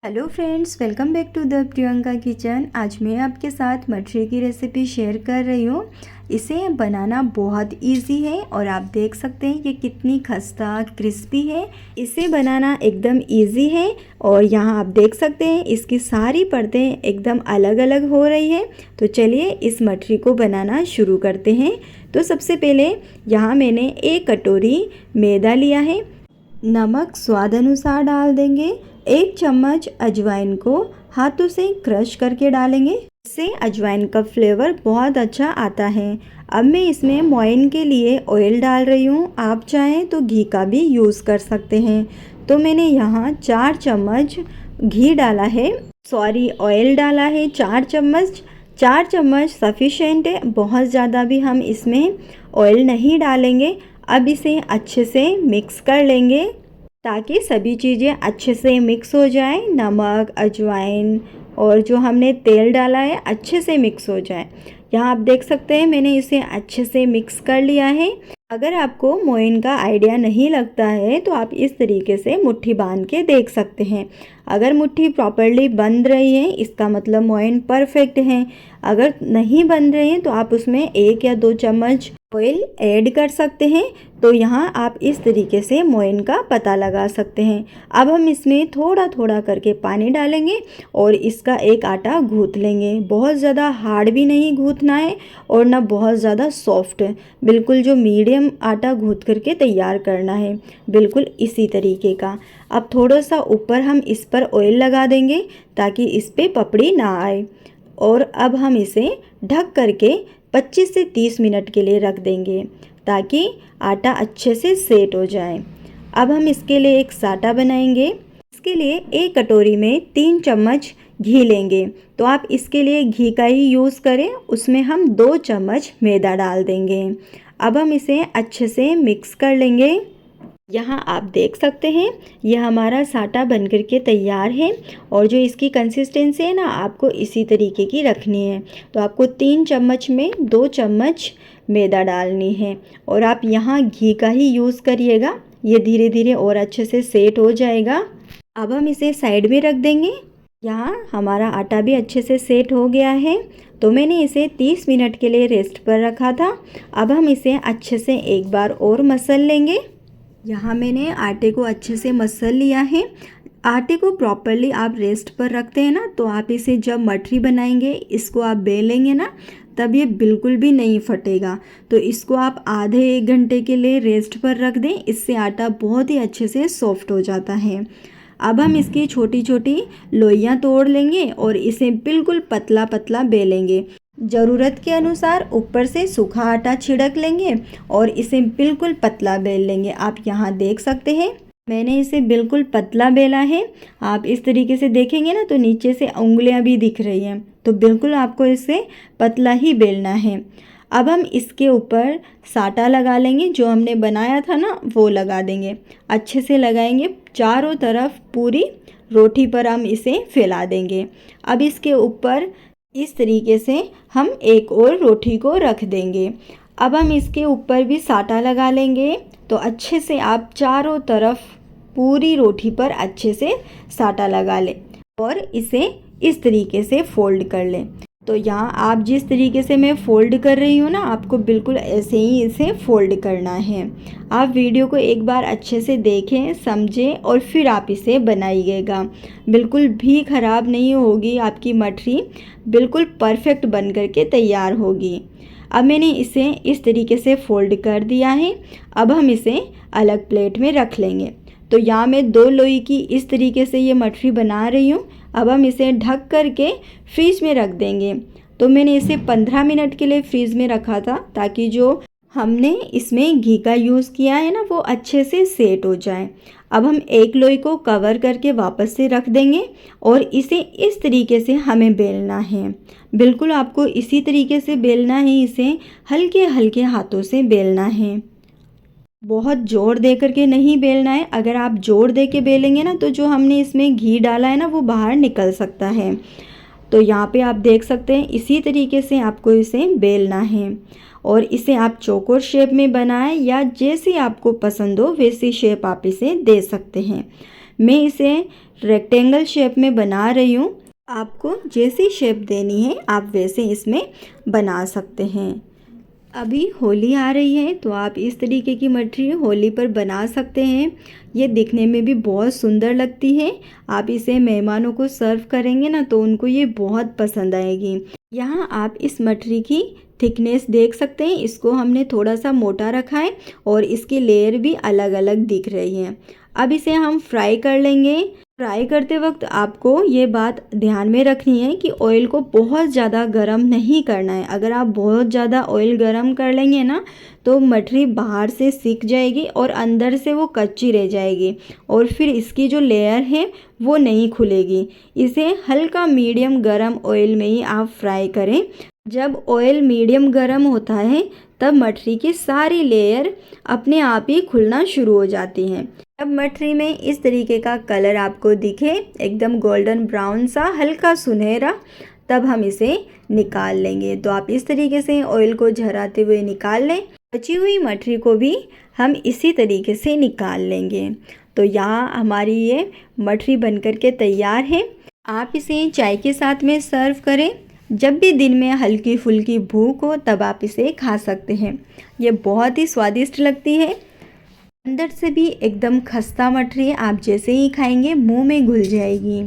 Hello friends, welcome back to the Priyanka kitchen. आज मैं आपके साथ मठरी की रेसिपी शेयर कर रही हूँ। इसे बनाना बहुत इजी है और आप देख सकते हैं कि कितनी खस्ता क्रिस्पी है। इसे बनाना एकदम इजी है और यहाँ आप देख सकते हैं इसकी सारी परतें एकदम अलग अलग हो रही है। तो चलिए इस मठरी को बनाना शुरू करते हैं। तो सबसे पहले यहाँ मैंने 1 कटोरी मैदा लिया है। नमक स्वाद अनुसार डाल देंगे। 1 चम्मच अजवाइन को हाथों से क्रश करके डालेंगे। इससे अजवाइन का फ्लेवर बहुत अच्छा आता है। अब मैं इसमें मोइन के लिए ऑयल डाल रही हूँ। आप चाहें तो घी का भी यूज़ कर सकते हैं। तो मैंने यहाँ 4 चम्मच घी डाला है, ऑयल डाला है 4 चम्मच। 4 चम्मच सफिशेंट है, बहुत ज़्यादा भी हम इसमें ऑयल नहीं डालेंगे। अब इसे अच्छे से मिक्स कर लेंगे ताकि सभी चीज़ें अच्छे से मिक्स हो जाए। नमक, अजवाइन और जो हमने तेल डाला है अच्छे से मिक्स हो जाए। यहाँ आप देख सकते हैं मैंने इसे अच्छे से मिक्स कर लिया है। अगर आपको मोइन का आइडिया नहीं लगता है तो आप इस तरीके से मुट्ठी बांध के देख सकते हैं। अगर मुट्ठी प्रॉपरली बंध रही है इसका मतलब मोइन परफेक्ट है। अगर नहीं बन रहे हैं तो आप उसमें 1 या 2 चम्मच ऑयल ऐड कर सकते हैं। तो यहाँ आप इस तरीके से मोइन का पता लगा सकते हैं। अब हम इसमें थोड़ा थोड़ा करके पानी डालेंगे और इसका एक आटा गूँथ लेंगे। बहुत ज़्यादा हार्ड भी नहीं गूँथना है और ना बहुत ज़्यादा सॉफ्ट, बिल्कुल जो मीडियम आटा गूँथ करके तैयार करना है, बिल्कुल इसी तरीके का। अब थोड़ा सा ऊपर हम इस पर ऑयल लगा देंगे ताकि इस पर पपड़ी ना आए। और अब हम इसे ढक करके 25 से 30 मिनट के लिए रख देंगे ताकि आटा अच्छे से सेट हो जाए। अब हम इसके लिए एक साटा बनाएंगे। इसके लिए 1 कटोरी में 3 चम्मच घी लेंगे। तो आप इसके लिए घी का ही यूज़ करें। उसमें हम 2 चम्मच मैदा डाल देंगे। अब हम इसे अच्छे से मिक्स कर लेंगे। यहाँ आप देख सकते हैं ये हमारा साटा बनकर के तैयार है और जो इसकी कंसिस्टेंसी है ना आपको इसी तरीके की रखनी है। तो आपको 3 चम्मच में 2 चम्मच मैदा डालनी है और आप यहाँ घी का ही यूज़ करिएगा। ये धीरे धीरे और अच्छे से सेट हो जाएगा। अब हम इसे साइड में रख देंगे। यहाँ हमारा आटा भी अच्छे से सेट हो गया है। तो मैंने इसे 30 मिनट के लिए रेस्ट पर रखा था। अब हम इसे अच्छे से एक बार और मसल लेंगे। यहाँ मैंने आटे को अच्छे से मसल लिया है। आटे को प्रॉपरली आप रेस्ट पर रखते हैं ना तो आप इसे जब मठरी बनाएंगे इसको आप बेलेंगे ना तब ये बिल्कुल भी नहीं फटेगा। तो इसको आप आधे 1 घंटे के लिए रेस्ट पर रख दें, इससे आटा बहुत ही अच्छे से सॉफ्ट हो जाता है। अब हम इसकी छोटी छोटी लोइयाँ तोड़ लेंगे और इसे बिल्कुल पतला पतला बेलेंगे। ज़रूरत के अनुसार ऊपर से सूखा आटा छिड़क लेंगे और इसे बिल्कुल पतला बेल लेंगे। आप यहाँ देख सकते हैं मैंने इसे बिल्कुल पतला बेला है। आप इस तरीके से देखेंगे ना तो नीचे से उंगलियाँ भी दिख रही हैं। तो बिल्कुल आपको इसे पतला ही बेलना है। अब हम इसके ऊपर साटा लगा लेंगे, जो हमने बनाया था ना वो लगा देंगे। अच्छे से लगाएंगे, चारों तरफ पूरी रोटी पर हम इसे फैला देंगे। अब इसके ऊपर इस तरीके से हम एक और रोटी को रख देंगे। अब हम इसके ऊपर भी साटा लगा लेंगे। तो अच्छे से आप चारों तरफ पूरी रोटी पर अच्छे से साटा लगा लें और इसे इस तरीके से फोल्ड कर लें। तो यहाँ आप जिस तरीके से मैं फ़ोल्ड कर रही हूँ ना आपको बिल्कुल ऐसे ही इसे फ़ोल्ड करना है। आप वीडियो को एक बार अच्छे से देखें, समझें और फिर आप इसे बनाइएगा। बिल्कुल भी ख़राब नहीं होगी आपकी मठरी, बिल्कुल परफेक्ट बन कर के तैयार होगी। अब मैंने इसे इस तरीके से फ़ोल्ड कर दिया है। अब हम इसे अलग प्लेट में रख लेंगे। तो यहाँ मैं 2 लोई की इस तरीके से ये मठरी बना रही हूँ। अब हम इसे ढक करके फ्रीज में रख देंगे। तो मैंने इसे 15 मिनट के लिए फ्रीज में रखा था ताकि जो हमने इसमें घी का यूज़ किया है ना वो अच्छे से सेट हो जाए। अब हम एक लोई को कवर करके वापस से रख देंगे और इसे इस तरीके से हमें बेलना है। बिल्कुल आपको इसी तरीके से बेलना है, इसे हल्के हल्के हाथों से बेलना है, बहुत जोर दे करके नहीं बेलना है। अगर आप जोर दे के बेलेंगे ना तो जो हमने इसमें घी डाला है ना वो बाहर निकल सकता है। तो यहाँ पे आप देख सकते हैं इसी तरीके से आपको इसे बेलना है और इसे आप चौकोर शेप में बनाएं या जैसी आपको पसंद हो वैसी शेप आप इसे दे सकते हैं। मैं इसे रेक्टेंगल शेप में बना रही हूँ। आपको जैसी शेप देनी है आप वैसे इसमें बना सकते हैं। अभी होली आ रही है तो आप इस तरीके की मठरी होली पर बना सकते हैं। ये दिखने में भी बहुत सुंदर लगती है। आप इसे मेहमानों को सर्व करेंगे ना तो उनको ये बहुत पसंद आएगी। यहाँ आप इस मठरी की थिकनेस देख सकते हैं। इसको हमने थोड़ा सा मोटा रखा है और इसकी लेयर भी अलग अलग दिख रही है। अब इसे हम फ्राई कर लेंगे। फ्राई करते वक्त आपको ये बात ध्यान में रखनी है कि ऑयल को बहुत ज़्यादा गर्म नहीं करना है। अगर आप बहुत ज़्यादा ऑयल गर्म कर लेंगे ना तो मठरी बाहर से सिक जाएगी और अंदर से वो कच्ची रह जाएगी और फिर इसकी जो लेयर है वो नहीं खुलेगी। इसे हल्का मीडियम गरम ऑयल में ही आप फ्राई करें। जब ऑयल मीडियम गरम होता है तब मठरी की सारी लेयर अपने आप ही खुलना शुरू हो जाती हैं। अब मठरी में इस तरीके का कलर आपको दिखे एकदम गोल्डन ब्राउन सा हल्का सुनहरा, तब हम इसे निकाल लेंगे। तो आप इस तरीके से ऑयल को झराते हुए निकाल लें। बची हुई मठरी को भी हम इसी तरीके से निकाल लेंगे। तो यहाँ हमारी ये मठरी बनकर के तैयार है। आप इसे चाय के साथ में सर्व करें। जब भी दिन में हल्की फुल्की भूख हो तब आप इसे खा सकते हैं। ये बहुत ही स्वादिष्ट लगती है। अंदर से भी एकदम खस्ता मठरी आप जैसे ही खाएंगे मुंह में घुल जाएगी।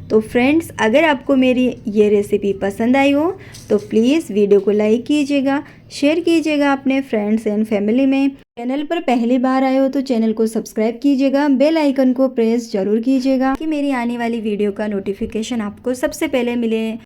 तो फ्रेंड्स, अगर आपको मेरी ये रेसिपी पसंद आई हो तो प्लीज़ वीडियो को लाइक कीजिएगा, शेयर कीजिएगा अपने फ्रेंड्स एंड फैमिली में। चैनल पर पहली बार आए हो तो चैनल को सब्सक्राइब कीजिएगा, बेल आइकन को प्रेस जरूर कीजिएगा कि मेरी आने वाली वीडियो का नोटिफिकेशन आपको सबसे पहले मिले।